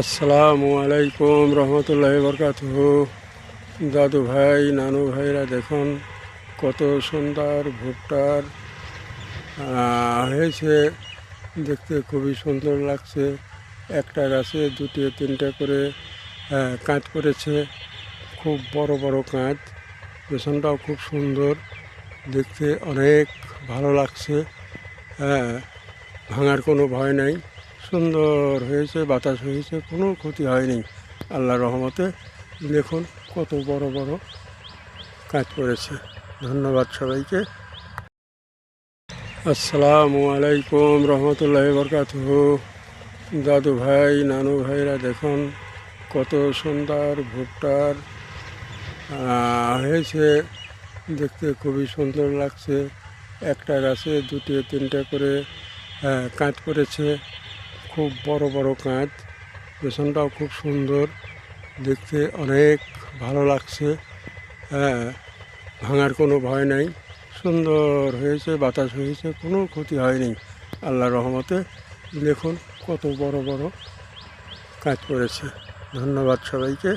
আসসালামু আলাইকুম রহমতুল্লাহি বরকাতুহু। দাদু ভাই নানু ভাইরা দেখুন কত সুন্দর ভুট্টার হয়েছে, দেখতে খুবই সুন্দর লাগছে। একটা গাছে দুটি তিনটা করে কাঁচ করেছে, খুব বড় বড় কাঁচ। পেছনটাও খুব সুন্দর, দেখতে অনেক ভালো লাগছে। ভাঙার কোনো ভয় নাই, সুন্দর হয়েছে, বাতাস হয়েছে, কোনো ক্ষতি হয়নি আল্লাহর রহমতে। দেখুন কত বড় বড় কাজ করেছে। ধন্যবাদ সবাইকে। আসসালামু আলাইকুম রহমতুল্লাহি বরকাতুহু। দাদু ভাই নানু ভাইরা দেখুন কত সুন্দর ভুট্টার হয়েছে, দেখতে খুবই সুন্দর লাগছে। একটা গাছে দুটি তিনটা করে কাঁচ করেছে, খুব বড় বড় কাঁচ। পেছনটাও খুব সুন্দর, দেখতে অনেক ভালো লাগছে। ভাঙার কোনো ভয় নাই, সুন্দর হয়েছে, বাতাস হয়েছে, কোনো ক্ষতি হয়নি আল্লাহর রহমতে। দেখুন কত বড় বড় কাজ করেছে। ধন্যবাদ সবাইকে।